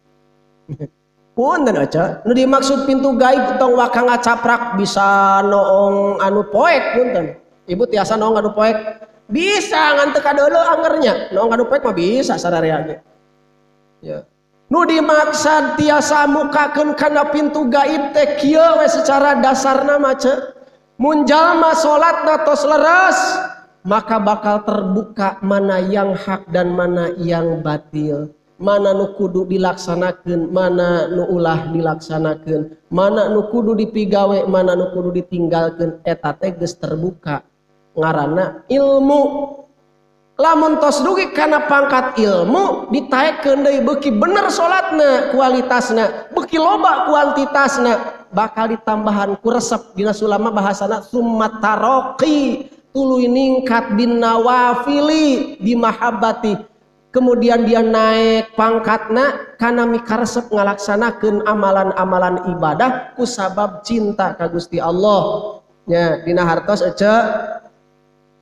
Punten aca, nu dimaksud pintu gaib tong waka ngacaprak bisa noong anu poek punten. Ibu tiasa noong anu poek bisa ngan teu kadeuleu angernya. Noong anu poek mah bisa sadarea ge. Ya. Nu dimaksud tiasa mukakeun kana pintu gaib teh kieu we secara dasarna mah ce. Mun jalma salatna tos leres, maka bakal terbuka mana yang hak dan mana yang batil, mana nu kudu dilaksanakeun, mana nu ulah dilaksanakeun, mana nu kudu dipigawe, mana nu kudu ditinggalkeun. Eta teh geus terbuka ngaranna ilmu. Lamun tos dugi kana pangkat ilmu, ditaekeun deui beuki bener salatna kualitasna, beuki loba kuantitasna, bakal ditambahan ku resep. Dina sulama bahasana summa taraqi, tuluy ningkat bin nawafili bi mahabbati. Kemudian dia naik pangkatna kana mikaresep ngalaksanakeun amalan-amalan ibadah ku sabab cinta ka Gusti Allah. Nya dina hartos ece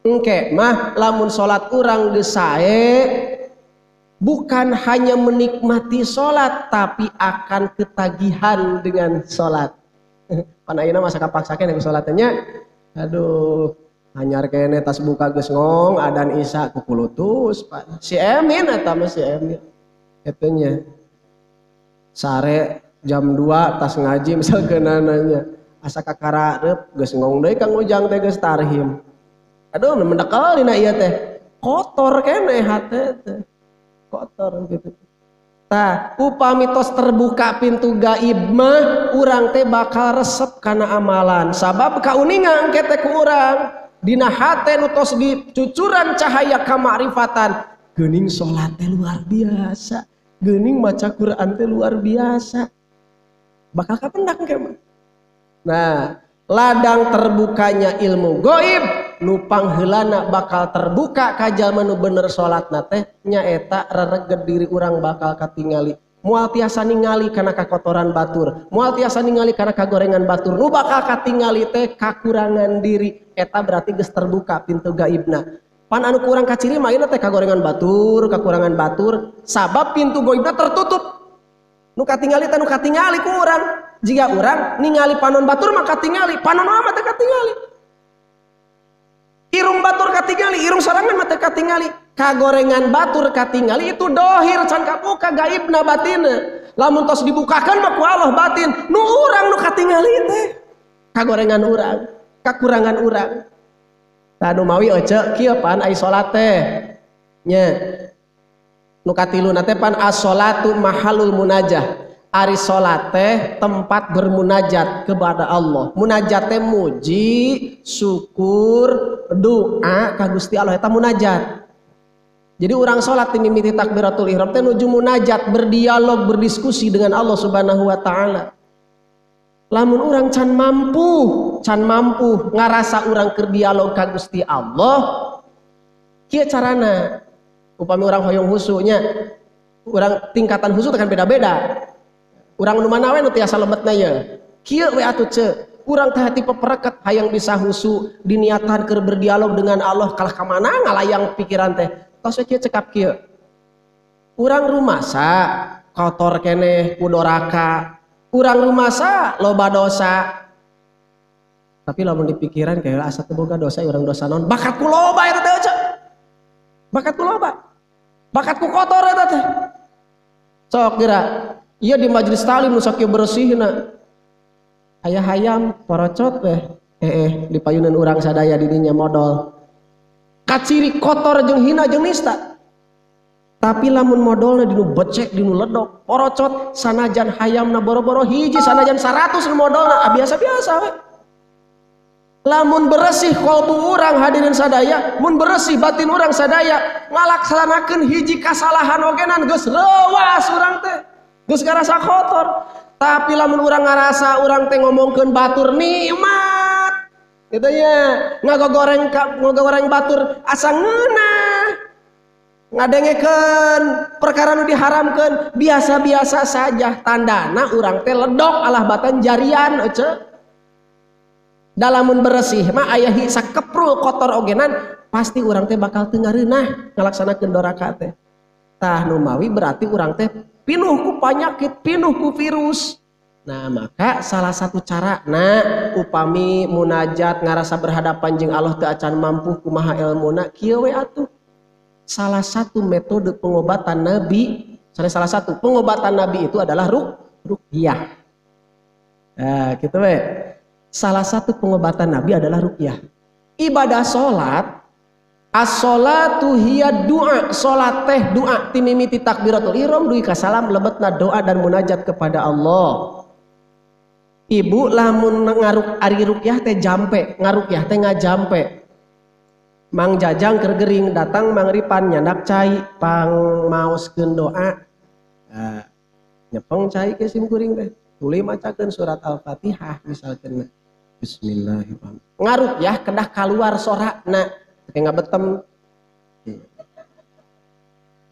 engke mah lamun salat urang geus sae bukan hanya menikmati salat tapi akan ketagihan dengan salat. Pan ayeuna masa kapaksakeun ku salatnya. Aduh, hanyar kene tas buka geus ngong adan isya ku kulutus Pak. Si Emin eta mah si Emin. Eta nya. Sare jam 2 tas ngaji misalkeun nanya. Asa kakarareup geus ngong deui Kang Ujang teh geus tarhim. Aduh, mendekel dina ieu teh. Kotor kene hate teh. Kotor gitu. Tah, upami tos terbuka pintu gaib mah urang teh bakal resep kana amalan. Sabab kauningan engke teh ku urang dina hate nu tos dicucuran cahaya kamakrifatan. Geuning salat teh luar biasa. Geuning maca Quran teh luar biasa. Bakal kapendak engke mah. Nah, ladang terbukanya ilmu gaib nu pangheulana bakal terbuka ka jalma nu bener salatna teh nyaeta rereged diri urang bakal katingali. Moal tiasa ningali kana kakotoran batur, moal tiasa ningali kana kagorengan batur. Nu bakal katingali teh kakurangan diri. Eta berarti geus terbuka pintu gaibna. Pan anu kurang kaciri mah ieu teh kagorengan batur, kakurangan batur, sabab pintu gaibna tertutup. Nu katingali teh nu katingali ku urang. Jika urang ningali panon batur mah katingali, panon mah teh katingali. Irung batur katingali, irung sorangan mah teh katingali. Kagorengan batur katingali itu dohir can kabuka gaibna batinna. Lamun tos dibukakeun mah ku Allah batin. Nu urang nu katingali teh kagorengan urang, kakurangan urang. Tah nu mawi ece kieu pan ai salat teh. Nya. Nu katiluna teh pan as-shalatu mahalul munajah. Ari salat teh tempat bermunajat kepada Allah. Munajat teh muji, syukur, doa ka Gusti Allah eta munajat. Jadi orang salat mimiti takbiratul ihram teh nuju munajat, berdialog, berdiskusi dengan Allah Subhanahu wa taala. Lamun urang can mampu ngarasa urang keur dialog ka Gusti Allah. Kieu carana? Upami urang hoyong husunya, urang tingkatan husu kan beda-beda. Urang nu mana we nu tiasa lebetna ye. Kieu we atuh ce. Urang teh hati pepereket hayang bisa husu diniatan keur berdialog dengan Allah kalah ka mana ngalayang pikiran teh. Tos we kieu cekap kieu. Urang rumasa kotor keneh ku doraka. Urang rumasa loba dosa. Tapi lamun dipikiran kayak asa teu boga dosa urang dosa naon? Bakat ku loba eta teh ce. Bakat ku loba. Bakat ku kotor eta teh. Sok geura iya di majelis talim nu sakieu bersihna aya hayam porocot weh di payunan urang sadaya di dinya modal kaciri kotor jeung hina jeung nista. Tapi lamun modalna dinu becek dinu ledok porocot sanajan hayamna boro-boro hiji sanajan 100 nu modalna biasa-biasa we. Lamun bersih kalbu urang hadirin sadaya, mun bersih batin urang sadaya ngalaksanakeun hiji kasalahan ogenan geus leuwas urang teh. Geus ngarasa kotor. Tapi lamun urang ngarasa urang teh ngomongkeun batur nikmat. Kitu nya, ngagogoreng batur asa ngeunah. Ngadengekeun perkara nu diharamkeun biasa-biasa saja. Tandana urang teh ledok alah batan jarian ece. Da lamun bersih mah aya sakeprul kotor ogenan pasti urang teh bakal teu ngareunah ngalaksanakeun doraka teh. Tah nu mawi berarti urang teh pinuh ku penyakit, pinuh ku virus. Nah maka salah satu cara upami munajat ngarasa berhadapan jeung Allah teu acan mampu kumaha ilmuna kieu we atuh. Salah satu metode pengobatan Nabi, salah satu pengobatan Nabi itu adalah ruqyah. Nah gitu we. Salah satu pengobatan Nabi adalah ruqyah. Ibadah salat as-sholatu hiya doa, salat teh doa timimiti takbiratul ihram dugi ka salam lebetna doa dan munajat kepada Allah. Ibu lamun ngaruk ari ruqyah teh jampe, ngaruqyah teh ngajampe. Mang Jajang keur gering datang mangripan nyandak cai pang maoskeun doa. Nyepeng cai ke sim kuring teh. Tuluy macakeun surat Al-Fatihah misalkeun. Bismillahirrahmanirrahim. Ngaruqyah kedah kaluar sorakna. Kayak ngabetem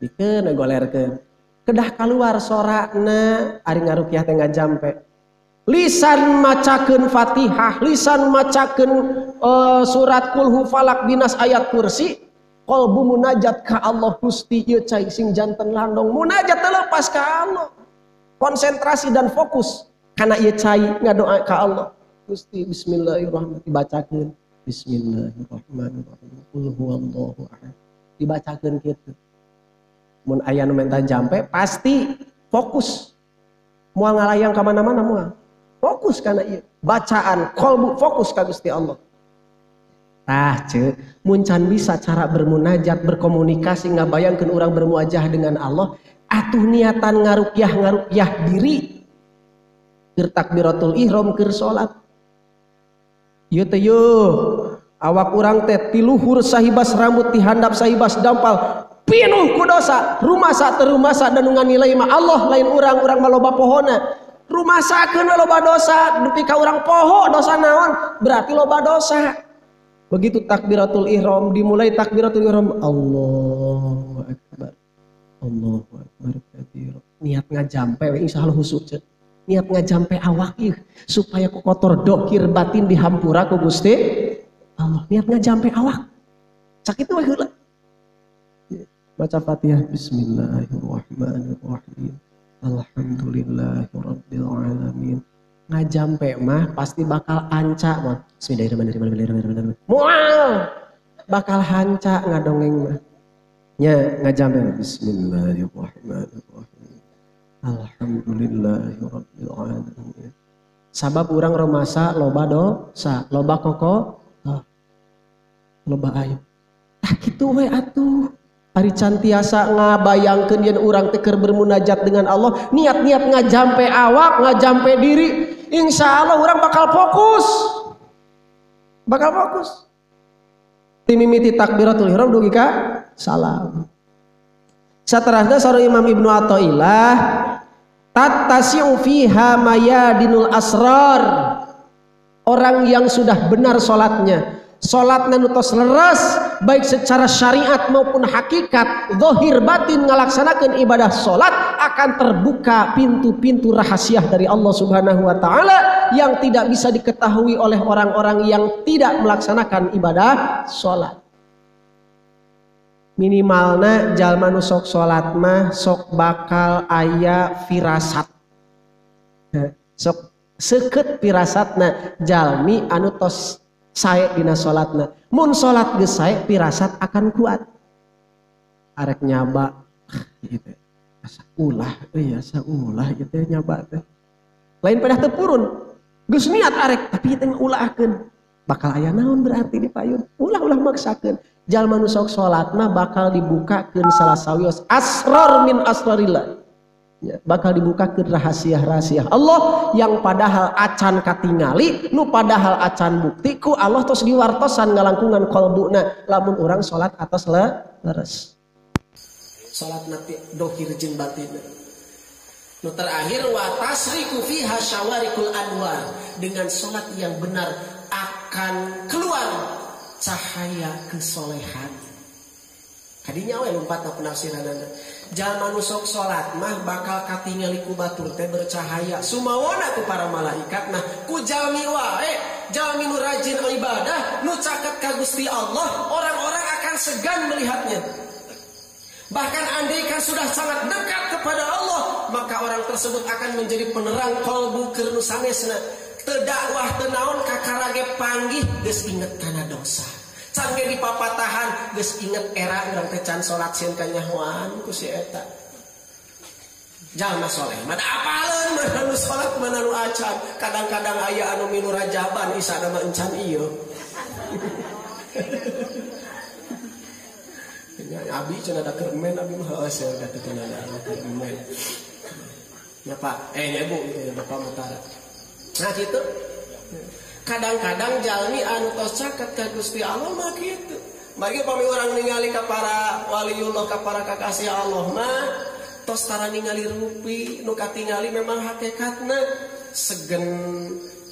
dikeun golerkeun kedah kaluar sorakna ari ngaruqyah teh ngajampe lisan macakeun Fatihah, lisan macakeun surat Qul Falak Binas ayat kursi, qalbu munajat ka Allah Gusti ieu cai sing janten landong munajat lepas ka Allah. Konsentrasi dan fokus karena ieu cai ngadoa ka Allah. Gusti bismillahirrahmanirrahim dibacakeun bismillahirrahmanirrahim qul huwallahu ahad dibacakeun kitu. Mun aya nu menta jampe pasti fokus. Moal ngalayang ka mana-mana moal. Fokus karena ieu bacaan qalbu fokus ka Gusti Allah. Tah ceuk mun can bisa cara bermunajat berkomunikasi ngabayangkeun urang bermuajah dengan Allah atuh niatan ngaruqyah diri keur takbiratul ihram keur salat. Ieu teh awak urang teh ti luhur sahibas rambut ti handap sahibas dampal pinuh ku dosa rumasa teu rumasa dan nganilai mah Allah lain urang mah loba pohona. Rumasakeun loba dosa nepi ka urang poho dosa naon berarti loba dosa. Begitu takbiratul ihram dimulai takbiratul ihram Allahu akbar kabir. Niat ngajampe we insyaallah husuk ceuk. Niat ngajampe awak ieu supaya ku kotor dohir batin dihampura ku Gusti Allah. Niat ngajampe awak. Sakitu we heula. Baca Fatihah bismillahirrahmanirrahim. Alhamdulillahirabbil alamin. Ngajampe mah pasti bakal anca mah. Bismillahirrahmanirrahim. Moal bakal hanca ngadongeng mah. Nya ngajampe bismillahirrahmanirrahim. Alhamdulillahirabbil alamin. Sabab urang romasa loba dosa, loba koko, loba aib. Tah kitu we atuh. Ari cantiasa ngabayangkeun yen urang teh keur bermunajat dengan Allah, niat-niat ngajampe awak, ngajampe diri, insyaallah urang bakal fokus. Bakal fokus. Timimiti takbiratul ihram dugi ka salam. Saterasna sareng Imam Ibnu Athaillah, tattasi'u fiha mayadinul asrar. Orang yang sudah benar salatnya, salatna nu tos leres baik secara syariat maupun hakikat, zahir batin ngalaksanakeun ibadah salat akan terbuka pintu-pintu rahasia dari Allah Subhanahu wa taala yang tidak bisa diketahui oleh orang-orang yang tidak melaksanakan ibadah salat. Minimalna jalma nu sok salat mah sok bakal aya firasat. Sok seukeut firasatna jalmi anu tos sae dina salatna. Mun salat geus sae pirasat akan kuat. Arek nyaba gitu. Asa ulah euy asa ulah gitu nyaba teh. Lain pedah teu purun. Geus niat arek tapi teh ulahkeun. Bakal aya naon berarti dipayun. Ulah maksakeun. Jalma nu sok salat mah bakal dibukakeun salah sawios asrar min asrarillah. Ya, bakal dibukakeun rahasia-rahasia Allah yang padahal acan katingali, nu padahal acan bukti ku Allah tos diwartosan ngalangkungan qalbuna lamun urang salat atas leres. Salat nanti dohir jeung batin. Nu terakhir wa tasriku fiha syawarikul anwar, dengan salat yang benar akan keluar cahaya kesolehan. Kadinya we lompatna penafsiranana. Jalma nu sok salat mah bakal katingali ku batur teh bercahaya sumawana ku para malaikat. Nah ku jalmi wae jalmi nu rajin ibadah nu caket ka Gusti Allah, orang-orang akan segan melihatnya. Bahkan andaikan sudah sangat dekat kepada Allah, maka orang tersebut akan menjadi penerang qalbu keur nu sanesna. Teu dakwah teu naon kakarage panggih geus inget kana dosa. Can ge di papatahan geus inget era urang teh can salat sieun ka nyahoan ku si eta. Jalma soleh mah apaleun mana nu salat mana nu acan. Kadang-kadang aya anu minu rajaban isana mah encan ieu. Abi cenah ada kermen abi mah heuh saya da teu ada kermen. Ya Pak, Bu gitu Bapak Mutara. Nah gitu. Kadang-kadang jalmi anu tos caket ka Gusti Allah mah kitu. Mari pami urang ningali ka para waliullah ka para kakasih Allah mah tos tara ningali rupi nu katingali memang hakikatna segen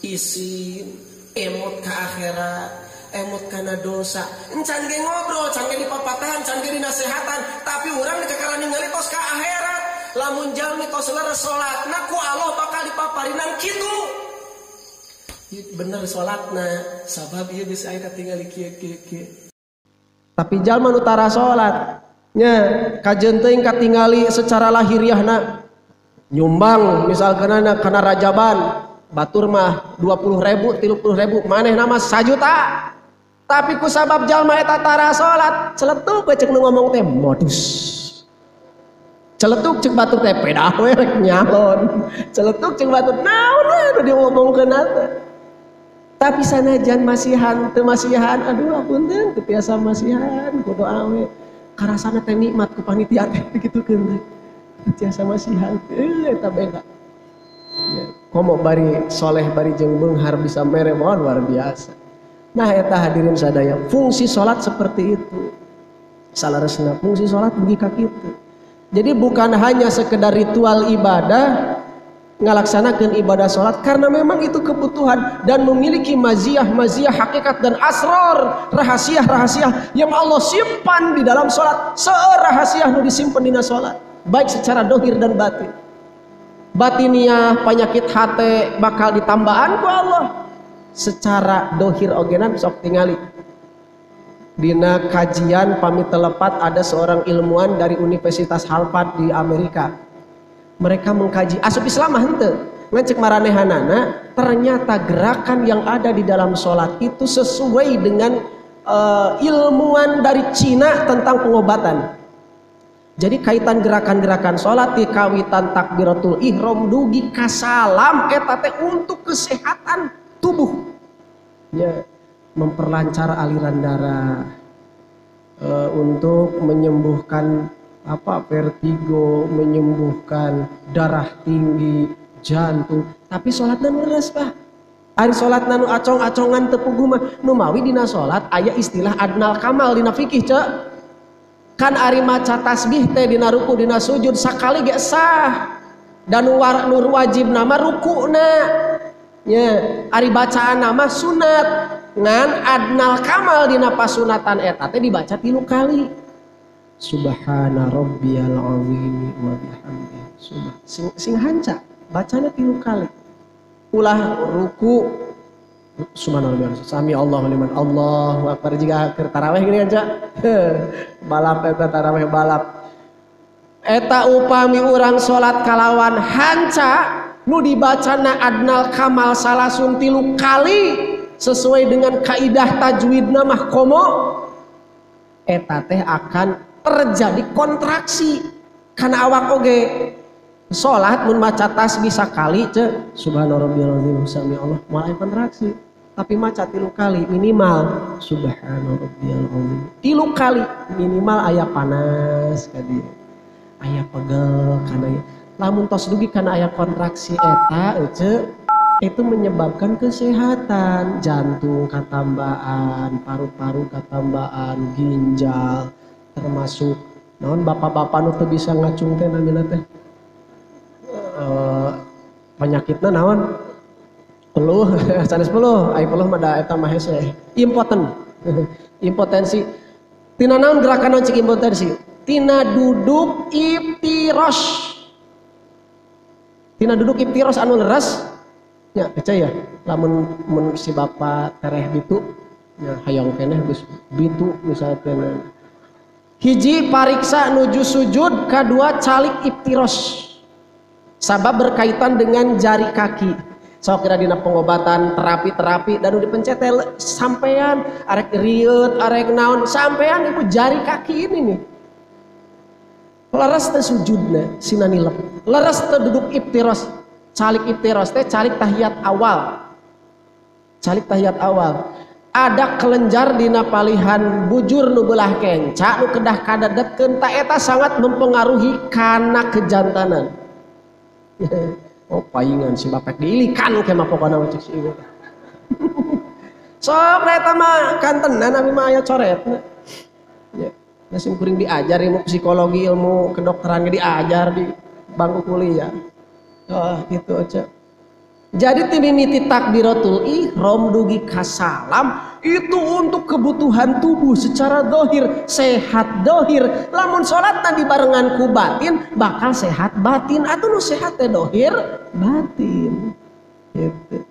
isin emot ka akhirat, emot kana dosa. Encan ge ngobrol, can ge di papatahan, can ge di nasehatan, tapi urang dikakala ningali tos ka akhirat. lamun jalmi tos leres salatna ku Allah bakal dipaparinan kitu. Bener salatna sabab ieu geus aya katingali kieu. Tapi jalma nu tara salat nya kajeun teuing katingali secara lahiriahna nyumbang misalkan kana rajaban batur mah 20.000 30.000 maneh nama 1 juta. Tapi ku sabab jalma eta tara salat celetuk cek nu ngomong teh modus. Celetuk cek batur teh pedah we rek nyalon. Celetuk cek batur naon we nu diomongkeun eta. Tapi sanajan masihan teu masihan aduh punten teu tiasa masihan kudu awe karasana teh nikmat ku panitia teh gitukeun teh. Tiasa masihan eta beda. Ya, komo bari soleh bari jeung beunghar bisa mere mohon luar biasa. Nah eta hadirin sadaya fungsi salat seperti itu. Salaresna fungsi salat bagi ka kitu. Jadi bukan hanya sekedar ritual ibadah ngalaksanakeun ibadah salat karena memang itu kebutuhan dan memiliki maziyah hakikat dan asrar rahasia yang Allah simpan di dalam salat. Seueur rahasia nu disimpan dina salat baik secara dohir dan batin. Batiniah penyakit hati bakal ditambaan ku Allah. Secara dohir ogenan sok tingali dina kajian pamit telepat ada seorang ilmuwan dari Universitas Harvard di Amerika. Mereka mengkaji asup Islam mah henteu ngan cek maranehanana ternyata gerakan yang ada di dalam sholat itu sesuai dengan ilmuwan dari Cina tentang pengobatan. Jadi kaitan gerakan-gerakan sholat di kawitan takbiratul ihram dugi kasalam eta teh untuk kesehatan tubuh. Ya, memperlancar aliran darah, untuk menyembuhkan vertigo, menyembuhkan darah tinggi, jantung. Tapi sholatna nu leres Pak. Ari sholatna nu acong-acongan teu puguh mah nu mawi dina sholat aya istilah adnal kamal dina fikih cek. Kan ari maca tasbih teh dina ruku dina sujud sakali ge sah. Dan nur wajib nama rukuna. Ya, ari bacaan nama sunat. Ngan adnal kamal dina pasunatan eta teh dibaca 3 kali. Subhana rabbiyal azim wa bihamdihi. Sing hanca bacana 3 kali. Ulah ruku subhanallah sami Allahu liman Allahu akbar jiga keur tarawih gini aja. Balap eta tarawih balap. Eta upami urang salat kalawan hanca nu dibacana adnal kamal salasun 3 kali sesuai dengan kaidah tajwidna mah komo eta teh akan terjadi kontraksi karena awak oge salat mun maca tasbih sakali ceuk subhanarabbiyal azim sami Allah moal kontraksi. Tapi maca 3 kali minimal subhanarabbiyal azim 3 kali minimal aya panas ka dieu aya pegel kana lamun tos dugi kana aya kontraksi eta ceuk itu menyebabkan kesehatan jantung katambahan paru-paru katambahan ginjal termasuk naon bapak-bapak nu teu bisa ngacung teh namina teh penyakitna naon peluh sanes peluh ai peluh mah da eta mah hese impotensi tina naon gerakan naon cik impotensi tina duduk iftiros anu leres nya percaya lamun mun si bapak tereh bitu nya hayang keneh geus bitu misalkan hiji pariksa nuju sujud kadua calik iftiros sabab berkaitan dengan jari kaki. So kira dina pengobatan terapi dan udah dipencet sampean arek riut arek naon sampean ibu jari kaki ini nih leres teh sujudna sinanilep leres teh duduk iftiros calik iftiros teh calik tahiyat awal ada kelenjar dina palihan bujur nu belah kenca nu kedah kadadetkeun ta eta sangat mempengaruhi kana kejantanan. Oh paingan si bapak diilikan ke mah pokona cek si ibu. Sok eta mah kantenan abi mah aya coretna. Ya, nasi kuring diajar ilmu psikologi, ilmu kedokteran diajar di bangku kuliah. Oh gitu aja. Jadi timimiti takbiratul ihram dugi kasalam itu untuk kebutuhan tubuh secara dohir, sehat dohir. Lamun sholat tadi barengan ku batin bakal sehat batin, atau nu sehat teh dohir batin gitu.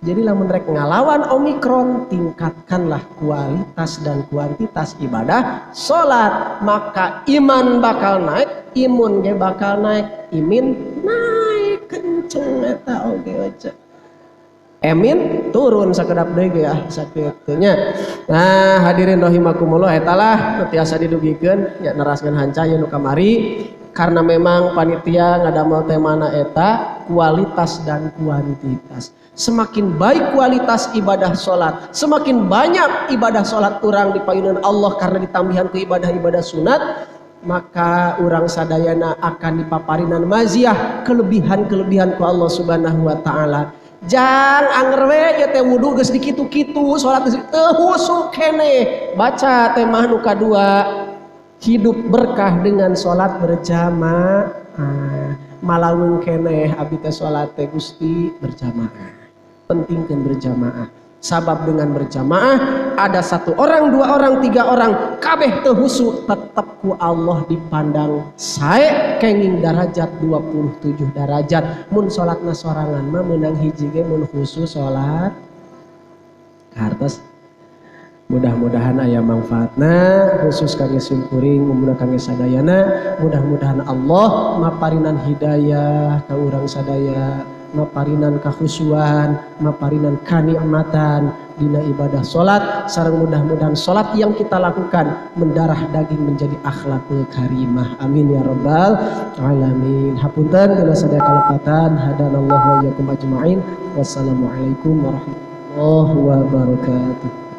Jadi lamun rek ngalawan Omikron, tingkatkanlah kualitas dan kuantitas ibadah sholat, maka iman bakal naik, imun ge bakal naik, imin naik kenceng eta oge aja. Emin turun sakedap deui ya sakitunya. Nah, hadirin rahimakumullah, eta lah tiasa didugikeun nya neraskeun hanca ye nu kamari, karena memang panitia ngadamel temana eta kualitas dan kuantitas. Semakin baik kualitas ibadah sholat, semakin banyak ibadah sholat orang dipayunan Allah karena ditambihan ke ibadah-ibadah sunat, maka orang sadayana akan dipaparinan maziah kelebihan-kelebihan ku Allah Subhanahu wa taala. Jang anger we ya teh wudu geus dikitu-kitu, salat geus teu husuk keneh. Baca temah nu kadua, hidup berkah dengan salat berjamaah. Malaweung keneh abdi teh salat teh Gusti berjamaah. Pentingkeun berjamaah. Sabab dengan berjamaah ada 1 orang, 2 orang, 3 orang kabeh teu husu, tetep ku Allah dipandang sae kenging derajat 27 derajat. Mun salatna sorangan mah meunang hiji ge, mun husu salat hartos. Mudah-mudahan aya manfaatna khusus kangge simkuring, mudah kangge sadayana, mudah-mudahan Allah maparinan hidayah ka urang sadaya, maparinan kahusuan, maparinan kanikmatan dina ibadah salat, sareng mudah-mudahan salat yang kita lakukan mendarah daging menjadi akhlakul karimah. Amin ya rabbal alamin. Hapunten kula sadaya kalepatan, hadanallahu wa iyyakum ajmain. Wassalamualaikum warahmatullahi wabarakatuh.